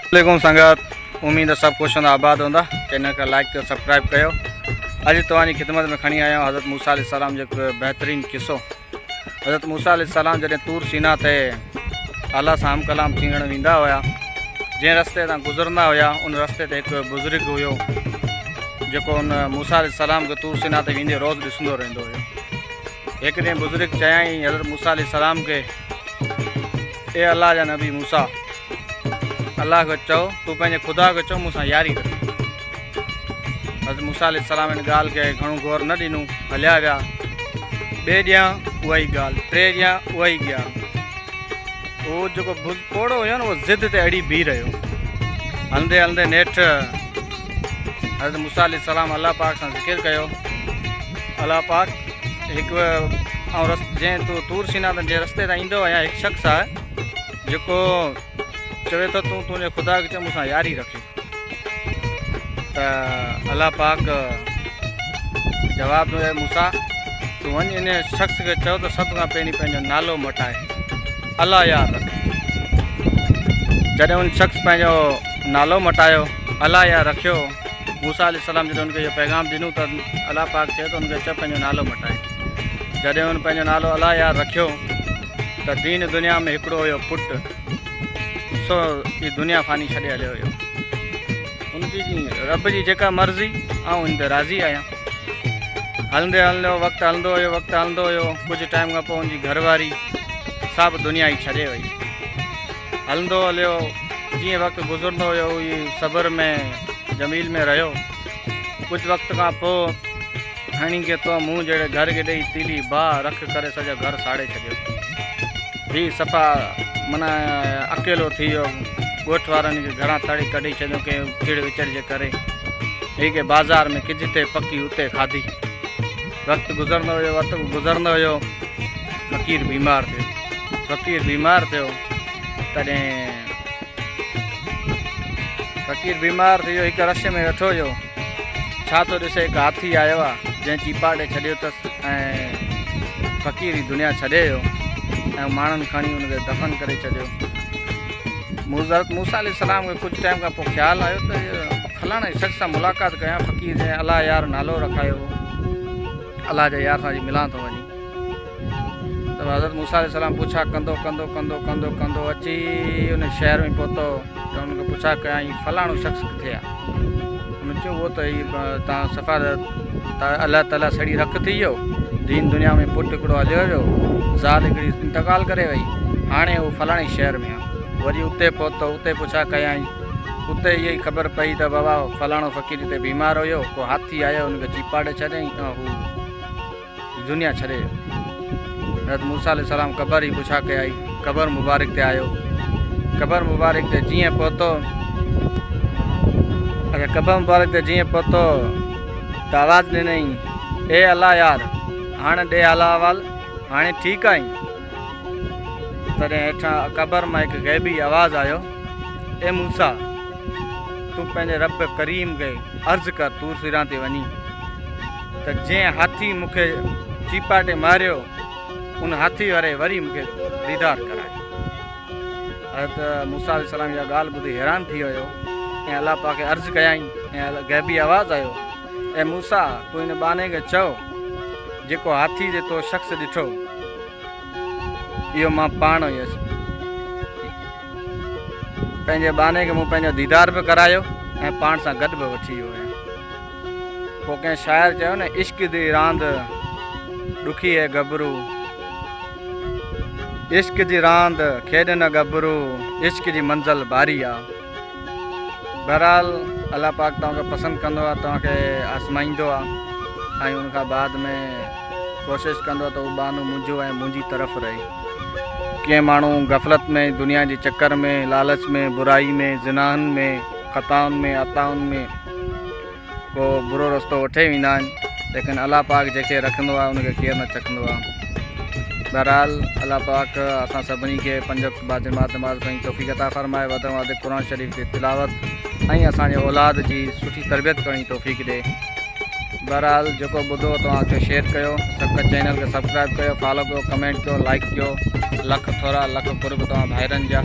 वालेकुम संगत, उम्मीद है सब कुछ आबाद होंदा। चैनल का लाइक कयो, सब्सक्राइब कयो। अज तव्हांजी खिदमत में खणी आया हज़रत मूसा अलैहिस्सलाम जो बेहतरीन किस्सो। हज़रत मूसा अलैहिस्सलाम जॾहिं तूर सीना ते अल्लाह सां हम कलाम थींदड़ वेंदा हुआ, जंहिं रस्ते तां गुज़रंदा हुआ उन रस्ते ते हिकु बुज़ुर्ग हुयो जेको उन मूसा अलैहिस्सलाम खे तूर सीना ते वेंदे रोज़ ॾिसंदो रहंदो हुयो। हिकु ॾींहुं बुज़ुर्ग चयाईं हज़रत मूसा अलैहिस्सलाम खे, ए अल्लाह जा नबी मूसा, अल्लाह को चओ तू पंहिंजे खुदा को चओ मूंसां यारी रख। हज़रत मूसा अलैहिस्सलाम इन ॻाल्हि खे घणो गौर न ॾिनो, हलिया विया। ॿिए ॾींहुं उहा ई ॻाल्हि, टे ॾींहुं उहा ई ॻाल्हि। उहो जेको पोड़ो हुयो न, उहो ज़िद ते अड़ी बीह रहियो। हलंदे हलंदे नेठि हज़रत मूसा अलैहिस्सलाम अल्लाह पाक सां ज़िकिर कयो, अल्लाह पाक हिकु जंहिं तूं तूर सीना ते जंहिं रस्ते तां ईंदो आहियां, हिकु शख़्स आहे जेको चवे तो तू तुझे खुदा के चओ मूंसां यारी रखे। तो अल्लाह पाक जवाब ॾिनो, मूसा तू वञ इन शख़्स के चओ तो सभ खां पहिरीं पंहिंजो नालो मटाए अल्लाह यार रख। जॾहिं उन शख़्स पंहिंजो नालो मटायो, अल्लाह यार रखियो, मूसा अलैहिस्सलाम जॾहिं उनखे इहो पैगाम ॾिनो त अल्लाह पाक चए तो उनखे चओ पंहिंजो नालो मटाए। जॾहिं उन पंहिंजो नालो अल्लाह यार रखियो त दीन दुनिया में हिकिड़ो हुयो पुटु, सो ये दुनिया फानी छॾे हलियो हुयो। उनजी रब जी जेका मर्ज़ी ऐं इन ते राज़ी आहियां। हलंदे हलंदे वक़्तु हलंदो हुयो। कुझु टाइम खां पोइ उनजी घरवारी सभु दुनिया ई छॾे वई। हलंदो हलियो, जीअं वक़्तु गुज़रंदो हुयो इहे सब्र में जमील में रहियो। कुझु वक़्त खां पोइ हणी के तो मूं जहिड़े घर खे ॾेई तीली बाह रख करे सॼो घर साड़े छॾियो। हीउ सफ़ा माना अकेलो थी वियो। ॻोठ वारनि खे घरां तड़ी कढी छॾियो के चिड़ विचड़ जे करे। हीअ के बाज़ार में किजिते पकी उते खाधी। वक़्तु गुज़रंदो हुयो, फ़क़ीर बीमार थियो। तॾहिं फ़क़ीर बीमार थी वियो, हिकु रस्ते में वेठो हुयो। छा थो ॾिसे, हिकु हाथी आयो आहे जंहिं चीपाड़े छॾियो अथसि ऐं फ़क़ीर ई दुनिया छॾे वियो ऐं माण्हुनि खणी हुनखे दफ़न करे छॾियो। हज़रत मूसा अलैहिस्सलाम खे कुझु टाइम खां पोइ ख़्यालु आयो त फलाणे शख़्स सां मुलाक़ात कयां, फ़क़ीर जंहिं अल्लाह यार नालो रखायो, अल्लाह जे यार सां मिलां थो वञी। त हज़रत मूसा अलैहिस्सलाम पुछा कंदो अची उन शहर में पहुतो त हुनखे पुछा कयां ही फलाणो शख़्स किथे आहे। हुन चयो उहो त तव्हां सफ़ा अल्लाह ताला सड़ी रख थी वियो, दीन दुनिया में पुटु हिकिड़ो हलियो हुयो, ज़ाल हिकिड़ी इंतकाल करे वई, हाणे उहो फलाणे शहर में आहे। वरी उते पहुतो, उते पुछा कयाई, उते इहा ई ख़बर पई त बाबा फलाणो फ़क़ीर हिते बीमार हुयो, को हाथी आयो हुनखे चीपाड़े छॾियईं ऐं हू दुनिया छॾे वियो। हज़रत मूसा अलैहिस्सलाम क़बर ई पुछा कयाई, क़बर मुबारक ते आयो। क़बर मुबारक ते जीअं पहुतो त आवाज़ु ॾिनई, ए अल्लाह यार हाणे ॾे अला अवाल, हाणे ठीकु आहीं। तॾहिं हेठां क़बर मां हिकु ग़ैबी आवाज़ु आयो, ए मूसा तूं पंहिंजे रब करीम खे अर्ज़ु कर तूर सीना ते वञी त जंहिं हाथी मूंखे चीपाटे मारियो उन हाथी वारे वरी मूंखे दीदार कराए। हज़रत मूसा अलैहिस्सलाम इहा ॻाल्हि ॿुधी हैरान थी वियो ऐं अल्लाह पाक खे अर्ज़ु कयाई ऐं ग़ैबी आवाज़ु आयो, ए मूसा तूं हिन बाने खे चओ जेको हाथी जे तो शख़्स ॾिठो इहो मां पाण हुयसि। पंहिंजे बाने खे मूं पंहिंजो दीदार बि करायो ऐं पाण सां गॾु बि वठी वियो आहियां। पोइ कंहिं शाइर चयो न, इश्क जी रांदि ॾुखी है गबरू, इश्क जी रांदि खेॾ न गबरू, इश्क जी मंज़िल बारी आहे। बहरहाल अल्लाह पाक तव्हांखे पसंदि कंदो आहे, तव्हांखे आज़माईंदो आहे ऐं उनखां बाद में कोशिशि कंदो आहे त उहो बानो मुंहिंजो ऐं मुंहिंजी तरफ़ रहे। कंहिं माण्हू गफ़लत में, दुनिया जे चक्कर में, लालच में, बुराई में, ज़िनाहनि में, ख़ताउनि में, अताउनि में को बुरो रस्तो वठे वेंदा आहिनि, लेकिन अल्लाह पाक जंहिंखे रखंदो आहे उनखे केरु न चखंदो आहे। बहरहाल अल्लाह पाक असां सभिनी खे 5 वक़्त बाद जमात नमाज़ पढ़ण जी तौफ़ीक़ अता फ़रमाए, वधि में वधि क़ुर शरीफ़ जी तिलावत ऐं असांजे औलाद जी सुठी तरबियत करण जी तौफ़ीक़ ॾिए। बहरहाल जेको ॿुधो तव्हांखे शेयर कयो, चैनल खे सब्सक्राइब कयो, फॉलो कयो, कमेंट कयो, लाइक कयो। लख थोरा लख कुर्ब तव्हां भाइरनि जा।